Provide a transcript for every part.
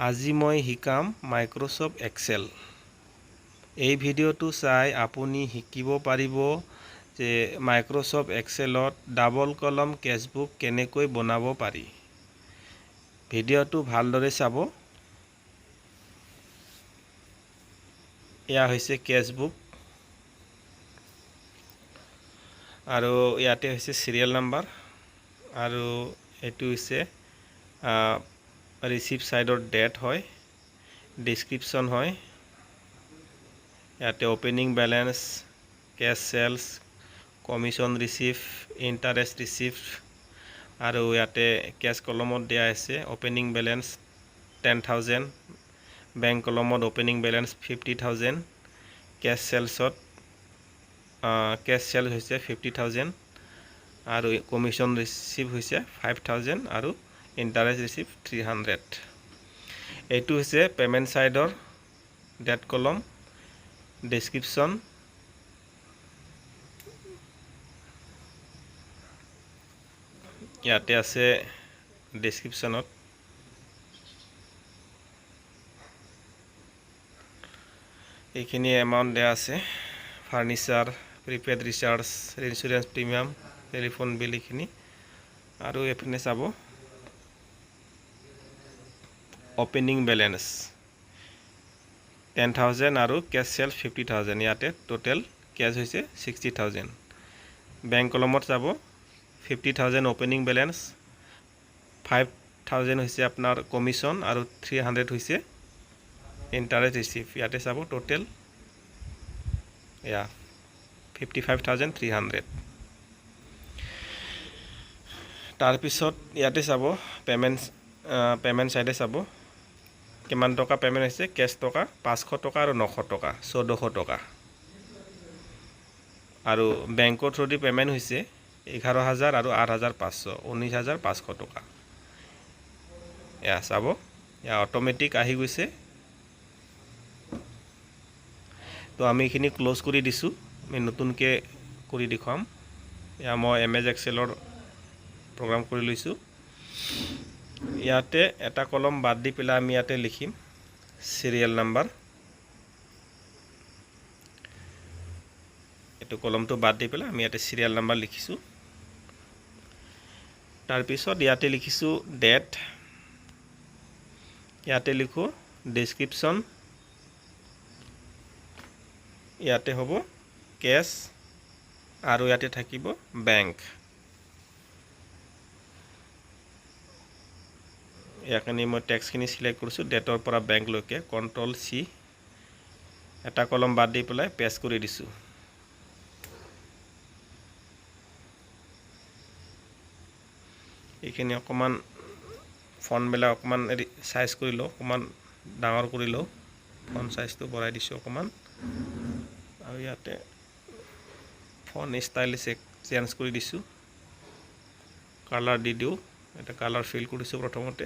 আজি মই শিকাম মাইক্ৰ'ছফ্ট এক্সেল। এই ভিডিঅ'টো চাই আপুনি শিকিব পাৰিব যে মাইক্ৰ'ছফ্ট এক্সেলত ডাবল কলম কেছবুক কেনেকৈ বনাব পাৰি। ভিডিঅ'টো ভালদৰে চাব। এয়া হৈছে কেছবুক আৰু ইয়াতে হৈছে সিৰিয়েল নাম্বাৰ আৰু এটো হৈছে ৰিসিভ সাইডৰ ডেট হয়, ডেসক্ৰিপশন হয়, ইয়াতে opening balance, cash sales, commission receive, interest receive আৰু ইয়াতে কেশ কলমত দিয়া আছে ওপেনিং ব্যালেন্স 10,000, বেংক কলমত ওপেনিং ব্যালেন্স 50,000, কেশ সেলসত কেশ সেলস হৈছে 50,000 আৰু কমিশন ৰিসিভ হৈছে 5,000 আৰু ইন্টাৰেস্ট ৰিসিভ 300। এইটো হৈছে পেমেন্ট সাইডৰ ডেট কলম, ডেসক্ৰিপশন, ইয়াতে আছে ডেসক্ৰিপশনত এইখিনি এমাউন্ট দিয়া আছে, furniture, prepaid recharge, insurance premium, telephone bill এইখিনি আৰু এফিনে চাব ওপেনিং ব্যালেন্স 10,000 আৰু কেশ সেলস 50,000, ইয়াতে টোটাল কেশ হৈছে 60,000। বেংক কলমত যাব 50,000 ওপেনিং ব্যালেন্স, 5,000 হৈছে আপোনাৰ কমিশন আৰু 300 হৈছে ইন্টাৰেস্ট ৰিসিভ, ইয়াতে চাব টোটাল এয়া 55,300। তাৰ পিছত ইয়াতে চাব পেমেন্ট সাইডে চাব কিমান টকা পেমেন্ট হৈছে, কেশ টকা 500 টকা আৰু 900 টকা 1400 টকা আৰু বেংকৰ থ্ৰুদি পেমেন্ট হৈছে 11,000 আৰু 8,500 19,500 টকা। এয়া চাব এয়া অটোমেটিক আহি গৈছে। তো আমি এইখিনি ক্লোজ কৰি দিছো, আমি নতুনকে কৰি দেখাম। এয়া মই এমএছ এক্সেলৰ প্ৰগ্ৰাম কৰি লৈছো। ইয়াতে এটা কলম বাদ দি পেলাই আমি ইয়াতে লিখিম সিরিয়াল নাম্বার। এটো কলমটো বাদ দি পেলাই আমি ইয়াতে সিরিয়াল নাম্বার লিখিছো। তাৰ পিছত ইয়াতে লিখিছো ডেট, ইয়াতে লিখো ডেসক্ৰিপশন, ইয়াতে হ'ব কেশ আৰু ইয়াতে থাকিব বেংক। ইয়াখিনি মই টেক্সটখিনি সিলেক্ট কৰিছো, ডেটৰ পৰা বেংক লৈকে কন্ট্ৰোল সি, এটা কলম বাদ দি পেলাই পেস্ট কৰি দিছো। এইখিনি অকমান ফন্ট বেলা অকমান সাইজ কৰি লও, অকমান ডাঙৰ কৰি লও, ফন্ট সাইজটো বঢ়াই দিছো অকমান আৰু ইয়াতে ফন্ট স্টাইল চেঞ্জ কৰি দিছো, কালাৰ দি দিও, এটা কালাৰ ফিল কৰিছো প্ৰথমতে,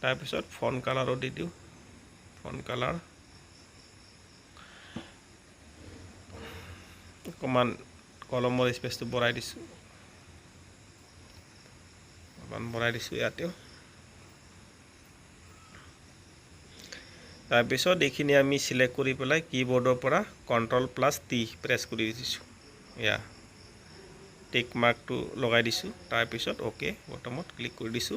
তাৰ পিছত ফন্ট কালাৰো দি দিও, ফন্ট কালাৰ অকমান কলমৰ স্পেচটো বঢ়াই দিছো, ইয়াতেও। তাৰ পিছত এইখিনি আমি সিলেক্ট কৰি পেলাই কিবোৰ্ডৰ পৰা Ctrl+T প্ৰেছ কৰি দিছো, ইয়া টিক মাৰ্কটো লগাই দিছো, তাৰ পিছত ওকে বটমত ক্লিক কৰি দিছো।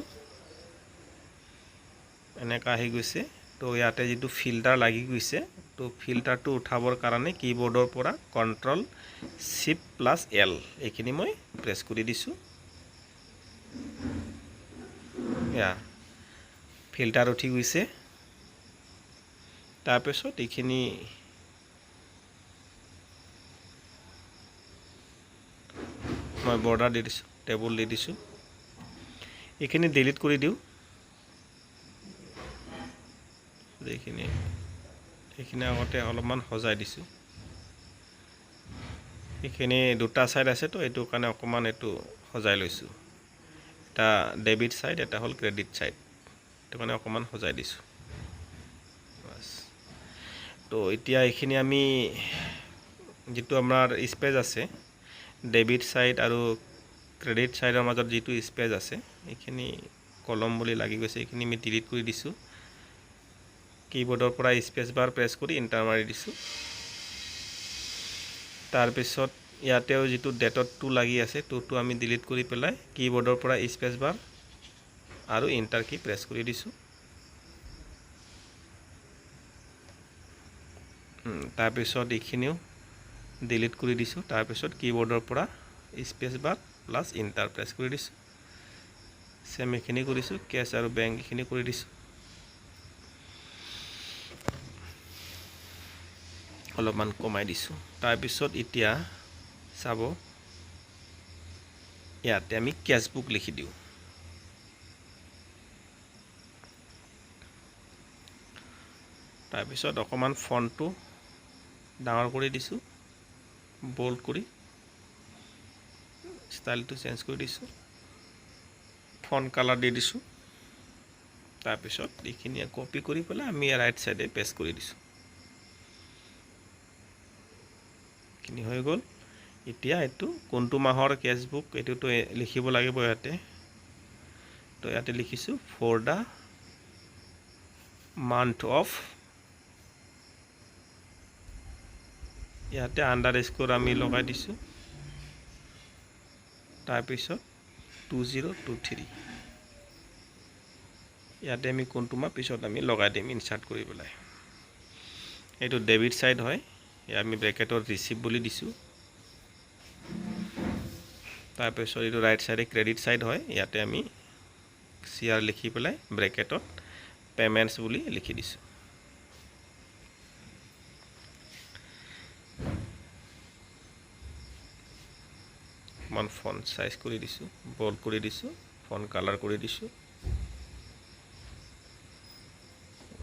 এনেকা আহি গৈছে। তো ইয়াতে যেটো ফিল্টাৰ লাগি গৈছে, তো ফিল্টাৰটো উঠাবৰ কাৰণে কিবোৰ্ডৰ পৰা Ctrl+Shift+L এইখিনি মই প্ৰেছ কৰি দিছো। ইয়া ফিল্টাৰ উঠি গৈছে। তাৰ পিছত এইখিনি মই বৰ্ডাৰ দি দিছো, টেবুল দি দিছো, এইখিনি ডিলিট কৰি দিও। এইখিনি আগতে অলপমান সজাই দিছো, এইখিনি দুটা সাইড আছে তো এইটো কাৰণে অকমান এটো সজাই লৈছো, এটা ডেবিট সাইড এটা হল ক্ৰেডিট সাইড, এটো কাৰণে অকমান সজাই দিছো বাস। তো এতিয়া এইখিনি আমি যেটো আমাৰ স্পেস আছে ডেবিট সাইড আৰু ক্ৰেডিট সাইডৰ মাজত যেটো স্পেস আছে এইখিনি কলম বুলি লাগি গৈছে এইখিনি আমি ডিলিট কৰি দিছোঁ কিবোৰ্ডৰ পৰা স্পেচ বাৰ প্ৰেছ কৰি এণ্টাৰ মাৰি দিছোঁ তাৰপিছত ইয়াতেও যিটো ডেটত 2 লাগি আছে 2টো আমি ডিলিট কৰি পেলাই কিবোৰ্ডৰ পৰা স্পেচ বাৰ আৰু এণ্টাৰ কি প্ৰেছ কৰি দিছোঁ তাৰপিছত এইখিনিও ডিলিট কৰি দিছোঁ তাৰপিছত কিবোৰ্ডৰ পৰা space bar plus enter press কৰি দিছোঁ সেম এইখিনি কৰিছোঁ কেছ আৰু বেংক এইখিনি কৰি দিছোঁ অলপমান কমাই দিছোঁ তাৰপিছত এতিয়া চাব ইয়াতে আমি কেছবুক লিখি দিওঁ তাৰপিছত অকমান ফন্টটো ডাঙৰ কৰি দিছোঁ বোল্ড কৰি ষ্টাইলটো চেঞ্জ কৰি দিছোঁ ফন্ট কালাৰ দি দিছোঁ তাৰপিছত এইখিনি কপি কৰি পেলাই আমি ৰাইট সাইডে পেষ্ট কৰি দিছোঁ এইখিনি হৈ গ'ল এতিয়া এটো কোনটো মাহৰ কেছবুক এটোটো লিখিব লাগিব ইয়াতে তো ইয়াতে লিখিছো ফৰ দা মান্থ অফ ইয়াতে আন্ডাৰস্কোৰ আমি লগাই দিছো তাৰপিছত 2023 ইয়াতে আমি কোনটো মাহ পিছত আমি লগাই দিম ইনসাৰ্ট কৰি পেলাই এটো ডেবিট সাইড হয় আমি ব্ৰেকেটৰ ৰিসিভ বুলি দিছো তাৰপিছত এটো ৰাইট সাইডে ক্ৰেডিট সাইড হয় ইয়াতে আমি সিআৰ লিখি পেলাই ব্ৰেকেটত পেমেন্টস বুলি লিখি দিছো মান ফন্ট সাইজ কৰি দিছো বোল্ড কৰি দিছো ফন্ট কালাৰ কৰি দিছো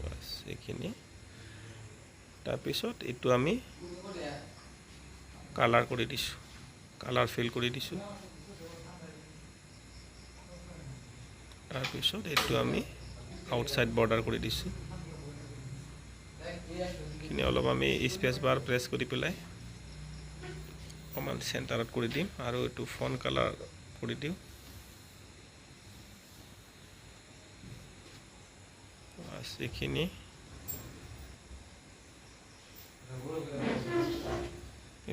বাস এইখিনি তাৰপিছত এটো আমি কালাৰ কৰি দিছো কালাৰ ফিল কৰি দিছো তাৰপিছত এটো আমি আউটসাইড বৰ্ডাৰ কৰি দিছো কিনি অলপ আমি স্পেস বাৰ প্ৰেছ কৰি পেলাই কমান সেন্টাৰত কৰি দিম আৰু এটো ফন্ট কালাৰ কৰি দিও বাস এইখিনি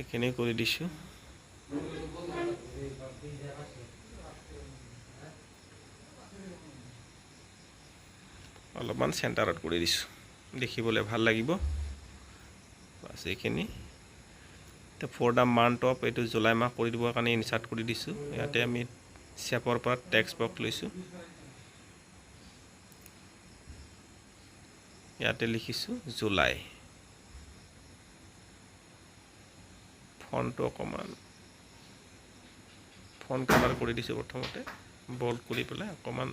এইখিনি কৰি দিছো অলপমান সেন্টাৰত কৰি দিছো দেখিবলৈ ভাল লাগিব বাস এইখিনি তে ফৰ দা মান্থ অফ এটো জুলাই মাহ কৰি দিবৰ কাৰণে ইনসাৰ্ট কৰি দিছো ইয়াতে আমি শেপৰ পৰা টেক্সট বক্স লৈছো ইয়াতে লিখিছো জুলাই ফন্টটো অকমান ফন্ট কালাৰ কৰি দিছো প্ৰথমতে বোল্ড কৰি পেলাই অকমান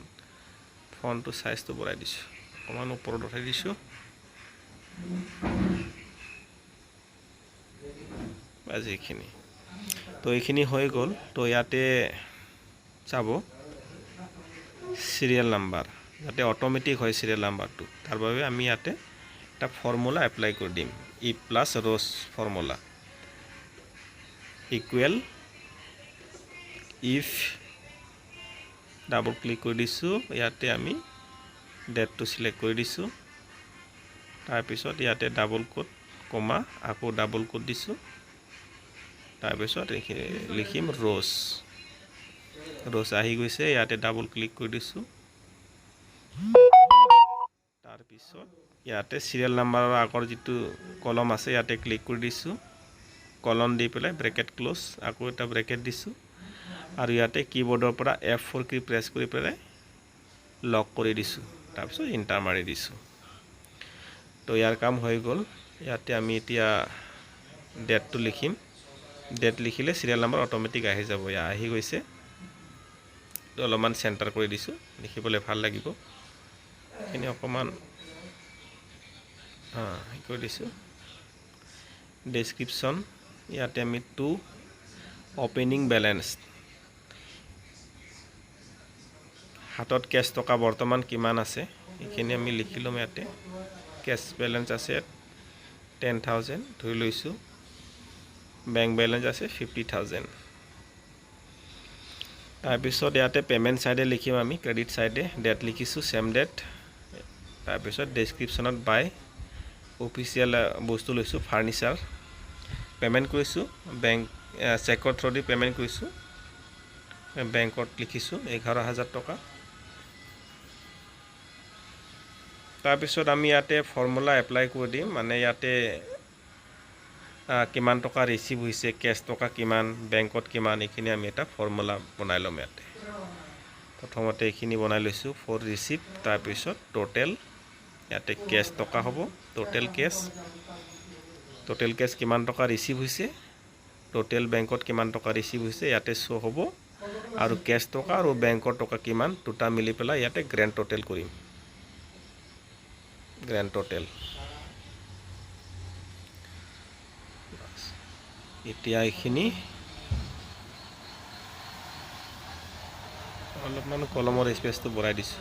ফন্টটো সাইজটো বঢ়াই দিছো অকমান ওপৰত উঠাই দিছো আজি এইখিনি তো এইখিনি হৈ গ'ল তো ইয়াতে চাব সিরিয়াল নাম্বার যাতে অটোমেটিক হয় সিরিয়াল নাম্বারটো তার বাবে আমি ইয়াতে একটা ফর্মুলা এপ্লাই কৰি দিম ই plus rows formula equal if double click কৰি দিছো ইয়াতে আমি ডেটটো সিলেক্ট কৰি দিছো তাৰ পিছত ইয়াতে ডাবল কোট কমা আকৌ ডাবল কোট দিছো তাৰ পিছত লিখিম ৰোস ৰোস আহি গৈছে ইয়াতে ডাবল ক্লিক কৰি দিছো তাৰ পিছত ইয়াতে সিৰিয়াল নাম্বাৰৰ আগৰ যেটো কলম আছে ইয়াতে ক্লিক কৰি দিছো কলম দি পেলাই ব্ৰেকেট ক্লোজ আকৌ এটা ব্ৰেকেট দিছো আৰু ইয়াতে কিবোৰ্ডৰ পৰা F4 কি প্ৰেছ কৰি পেলাই লক কৰি দিছো তাৰ পিছত এন্টাৰ মাৰি দিছো তো ইয়াৰ কাম হৈ গ'ল ইয়াতে আমি এতিয়া ডেটটো লিখিম ডেট লিখিলে সিরিয়াল নাম্বার অটোমেটিক আহি যাব ইয়া আহি গৈছে তো অলপমান সেন্টাৰ কৰি দিছো দেখিবলৈ ভাল লাগিব এনে অকমান কৰি দিছো ডেসক্ৰিপশন ইয়াতে আমি 2 ওপেনিং ব্যালেন্স হাতত কেশ টকা বৰ্তমান কিমান আছে এইখিনি আমি লিখিলম ইয়াতে কেশ ব্যালেন্স আছে 10000 ধৰি লৈছো বেংক ব্যালেন্স আছে 50000 তাৰপিছত ইয়াতে পেমেণ্ট সাইডে লিখিম আমি ক্ৰেডিট সাইডে ডেট লিখিছো সেম ডেট তাৰপিছত ডেসক্ৰিপশনত বাই অফিচিয়েল বস্তু লৈছো ফাৰ্নিচাৰ পেমেন্ট কৰিছো বেংক চেকৰ থ্ৰু দি পেমেন্ট কৰিছো বেংকত লিখিছো 11000 টকা তাৰপিছত আমি ইয়াতে ফৰ্মুলা এপ্লাই কৰি দিম মানে ইয়াতে কিমান টকা ৰিসিভ হৈছে কেশ টকা কিমান বেংকত কিমান এখিনি আমি এটা ফৰ্মুলা বনাই লম ইয়াতে প্ৰথমতে এখিনি বনাই লৈছো ফৰ ৰিসিভ তাৰপিছত টোটাল ইয়াতে কেশ টকা হ'ব টোটাল কেশ কিমান টকা ৰিসিভ হৈছে টোটাল বেংকত কিমান টকা ৰিসিভ হৈছে ইয়াতে শো হ'ব আৰু কেশ টকা আৰু বেংকৰ টকা কিমান দুটা মিলি পেলাই ইয়াতে গ্ৰেন্ড টোটাল কৰিম গ্ৰেন্ড টোটাল এতিয়া এখিনি অলপমান কলমৰ স্পেচটো বঢ়াই দিছো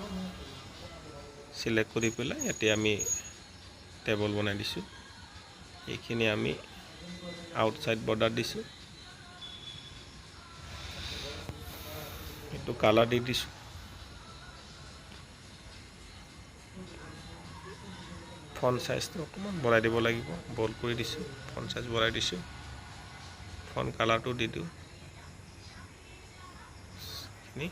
সিলেক্ট কৰি পেলাই এতিয়া আমি টেবল বনাই দিছো এখিনি আমি আউটসাইড বৰ্ডাৰ দিছো এটো কালাৰ দি দিছো ফন্ট সাইজটো অকমান বঢ়াই দিব লাগিব বল্ড কৰি দিছো ফন্ট সাইজ বঢ়াই দিছো ফন্ট কালাৰটো দি দিও নি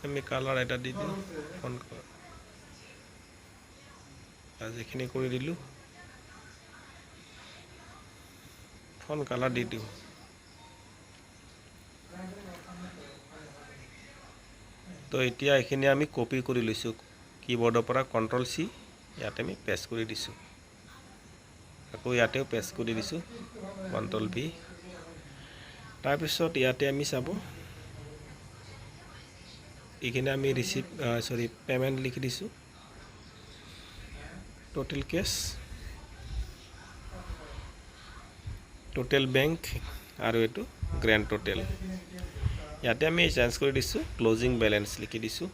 আমি কালাৰ এটা দি দিও ফন্ট কালাৰ আজ এখিনি কৰি দিলু ফন্ট কালাৰ দি দিও তো এতিয়া এখিনি আমি কপি কৰি লৈছো কিবোৰ্ডৰ পৰা কন্ট্ৰল সি ইয়াতে আমি পেস্ট কৰি দিছো আকৌ ইয়াতেও পেস্ট কৰি দিছো কন্ট্ৰল ভি তাৰপিছত ইয়াতে আমি চাব এখানে আমি ৰিসিভ পেমেন্ট লিখি দিছো টোটাল কেশ টোটাল ব্যাংক আৰু এটো গ্ৰ্যান্ড টোটাল ইয়াতে আমি চেঞ্জ কৰি দিছো ক্লোজিং ব্যালেন্স লিখি দিছো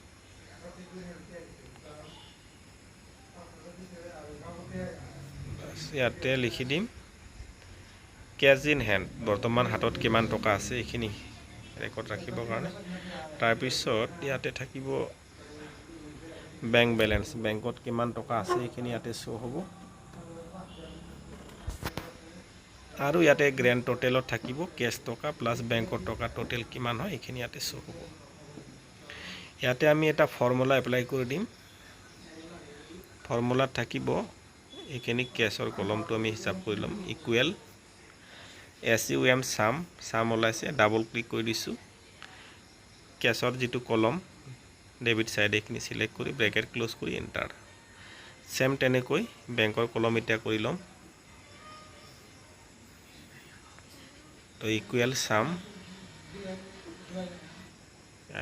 ইয়াতে লিখি দিম ক্যাশ ইন হ্যান্ড বৰ্তমান হাতত কিমান টকা আছে এখিনি ৰেকৰ্ড ৰাখিবৰ কাৰণে তাৰ পিছত ইয়াতে থাকিব বেংক ব্যালেন্স বেংকত কিমান টকা আছে এখিনি ইয়াতে শো হ'ব আৰু ইয়াতে গ্ৰ্যান্ড টোটালত থাকিব কেশ টকা প্লাস বেংকৰ টকা টোটাল কিমান হয় এখিনি ইয়াতে শো হ'ব ইয়াতে আমি এটা ফৰ্মুলা এপ্লাই কৰি দিম ফৰ্মুলাত থাকিব এখিনি কেশৰ কলমটো আমি হিসাব কৰি লম ইকুৱেল SUM সাম ওলাইছে ডাবল ক্লিক কৰি দিছো কেশৰ যেটো কলম ডেবিট সাইড এখিনি সিলেক্ট কৰি ব্ৰেকেট ক্লোজ কৰি এন্টাৰ সেম তেনেকৈ বেংকৰ কলম ইটা কৰি লম তো ইকুৱেল সাম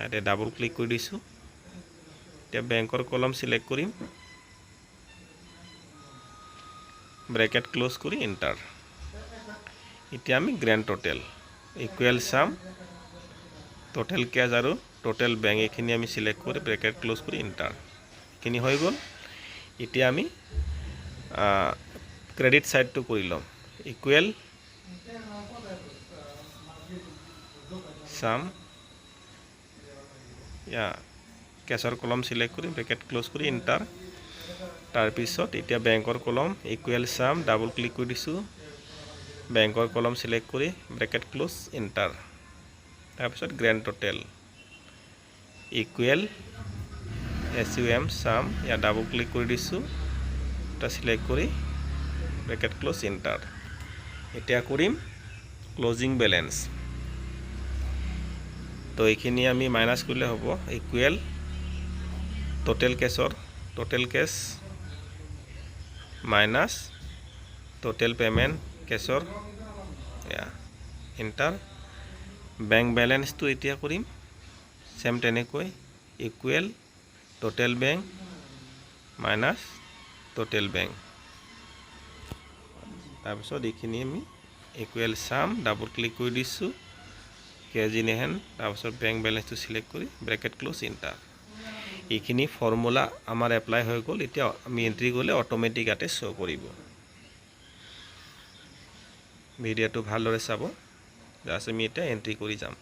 আতে ডাবল ক্লিক কৰি দিছো তে বেংকৰ কলম সিলেক্ট কৰিম ব্ৰেকেট ক্লোজ কৰি এন্টাৰ এতিয়া আমি grand total equal sum total cash আৰু টোটাল ব্যাংক এখিনি আমি সিলেক্ট কৰি ব্ৰেকেট ক্লোজ কৰি এন্টাৰ এখিনি হৈ গল এতিয়া আমি ক্ৰেডিট সাইডটো কৰি লম ইকুৱেল সাম কেশৰ কলম সিলেক্ট কৰি ব্ৰেকেট ক্লোজ কৰি এন্টাৰ তাৰ পিছত এতিয়া বেংকৰ কলম ইকুৱেল সাম ডাবল ক্লিক কৰি দিছো বেংকৰ কলম সিলেক্ট কৰি ব্ৰেকেট ক্লোজ এন্টাৰ তাৰ পিছত গ্ৰ্যান্ড টোটাল ইকুৱেল SUM সাম ডাবল ক্লিক কৰি দিছো টা সিলেক্ট কৰি ব্ৰেকেট ক্লোজ এন্টাৰ এতিয়া কৰিম ক্লোজিং ব্যালেন্স তো এখিনি আমি মাইনাস কৰিলে হ'ব ইকুৱেল টোটাল কেশ মাইনাস টোটাল পেমেন্ট কেশৰ এন্টাৰ বেংক ব্যালেন্স তো এতিয়া কৰিম সেম তেনেকৈ equal total bank minus total bank তাৰপিছত এখিনি আমি ইকুৱেল সাম ডাবল ক্লিক কৰি দিছো ক্যাশ ইন হ্যান্ড তাৰপিছত বেংক ব্যালেন্সটো সিলেক্ট কৰি ব্ৰেকেট ক্লোজ এন্টাৰ এখিনি ফৰ্মুলা আমাৰ এপ্লাই হৈ গল এতিয়া আমি এন্ট্ৰি কৰিলে অটোমেটিক আতে শো কৰিব ভিডিওটো ভালদৰে চাব জাস্ট আমি এটা এন্ট্ৰি কৰি যাম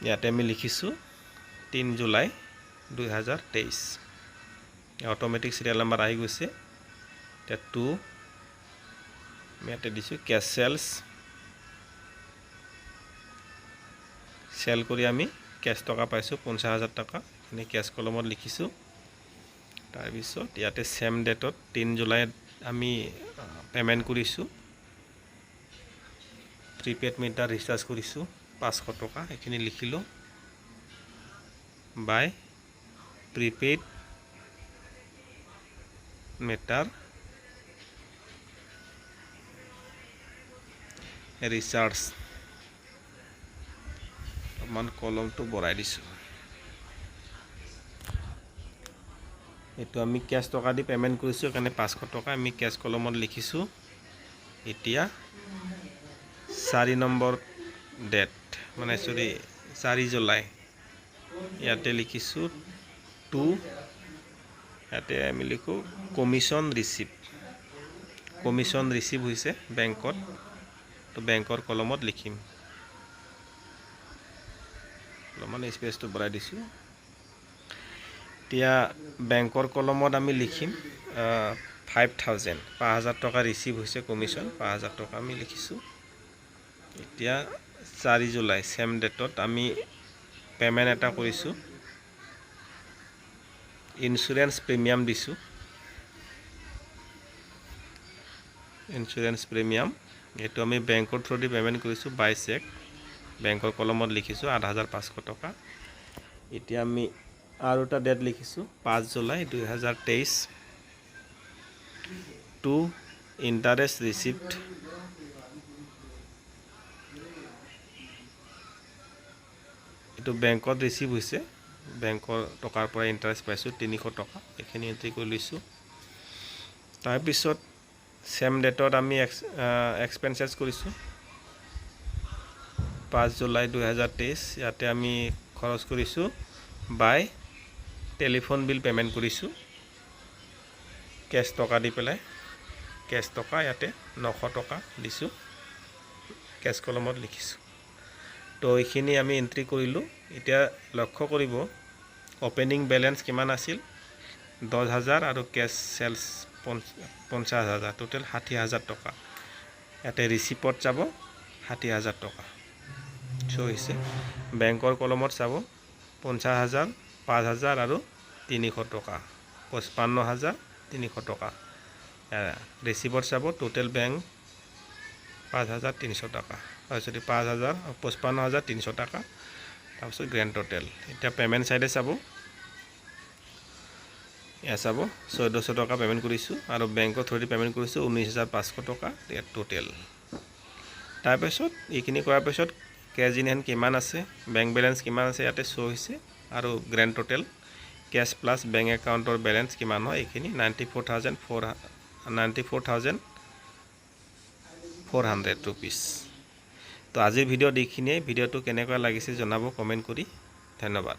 ইয়াতে আমি লিখিছোঁ 3 জুলাই 2023 অটোমেটিক সিৰিয়াল নাম্বাৰ আহি গৈছে এতিয়া 2 আমি ইয়াতে দিছোঁ কেছ সেল কৰি আমি কেছ টকা পাইছোঁ 50,000 টকা এনে কেছ কলমত লিখিছোঁ তাৰপিছত ইয়াতে সেম ডেটত 3 জুলাইত আমি পেমেন্ট কৰিছোঁ প্ৰিপেড মিটাৰ ৰিচাৰ্জ কৰিছোঁ 500 টকা এখিনি লিখিলোঁ বাই প্ৰিপেড মিটাৰ ৰিচাৰ্জ মান কলমটো বঢ়াই দিছোঁ এটো আমি কেছ টকা দি পেমেন্ট কৰিছোঁ কাৰণে 500 টকা আমি কেছ কলমত লিখিছোঁ এতিয়া 4 নম্বৰ ডেট মানে সৰি 4 জুলাই ইয়াতে লিখিছোঁ 2 ইয়াতে আমি লিখো কমিশন ৰিসিভ হৈছে বেংকত তো বেংকৰ কলমত লিখিম মানে স্পেচটো বঢ়াই দিছোঁ এতিয়া বেংকৰ কলমত আমি লিখিম 5,000 টকা ৰিসিভ হৈছে কমিশন 5,000 টকা আমি লিখিছোঁ এতিয়া 4 জুলাই সেম ডেটত আমি পেমেন্ট এটা কৰিছোঁ ইন্স্যুৰেন্স প্ৰিমিয়াম দিছোঁ ইন্স্যুৰেন্স প্ৰিমিয়াম এটো আমি বেংকৰ থ্ৰু দি পেমেন্ট কৰিছোঁ বাই চেক বেংকৰ কলমত লিখিছোঁ 8,500 টকা এতিয়া আমি আৰু এটা ডেট লিখিছোঁ 5 জুলাই 2023 টু ইন্টাৰেষ্ট ৰিসিভড এটো বেংকত ৰিসিভ হৈছে বেংকৰ টকাৰ পৰা ইন্টাৰেষ্ট পাইছোঁ 300 টকা এখিনি এন্ট্ৰি কৰি লৈছোঁ তাৰ পিছত সেম ডেটত আমি এক্সপেন্সেস কৰিছোঁ 5 জুলাই 2023 ইয়াতে আমি খৰচ কৰিছোঁ বাই টেলিফোন বিল পেমেন্ট কৰিছোঁ কেছ টকা দি পেলাই কেছ টকা ইয়াতে 900 টকা দিছোঁ কেছ কলমত লিখিছোঁ তো এইখিনি আমি এন্ট্ৰি কৰিলোঁ এতিয়া লক্ষ্য কৰিব ওপেনিং ব্যালেন্স কিমান আছিল 10,000 আৰু কেছ সেলস 50,000 টোটাল 60,000 টকা ইয়াতে ৰিসিপ্টত যাব 60,000 টকা শো হৈছে বেংকৰ কলমত চাব 50,000 5,000 আৰু 300 টকা 55,300 টকা ৰিসিপ্টত চাব টোটাল বেংক 5,300 টকা সৰি 55,300 টাকা তাৰপিছত গ্ৰেণ্ড টোটেল এতিয়া পেমেন্ট সাইডে চাব এয়া চাব 1400 টকা পেমেন্ট কৰিছোঁ আৰু বেংকৰ থ্ৰুদি পেমেন্ট কৰিছোঁ 19,500 টকা ইয়াত টোটেল তাৰপিছত এইখিনি কৰাৰ পিছত কেছ ইন হেণ্ড কিমান আছে বেংক বেলেন্স কিমান আছে ইয়াতে শো হৈছে আৰু grand total cash plus bank একাউণ্টৰ বেলেন্স কিমান হয় এইখিনি 94,400 रुपीस তো আজিৰ ভিডিঅ' দেখিনে ভিডিঅ'টো কেনেকুৱা লাগিছে জনাব কমেন্ট কৰি ধন্যবাদ।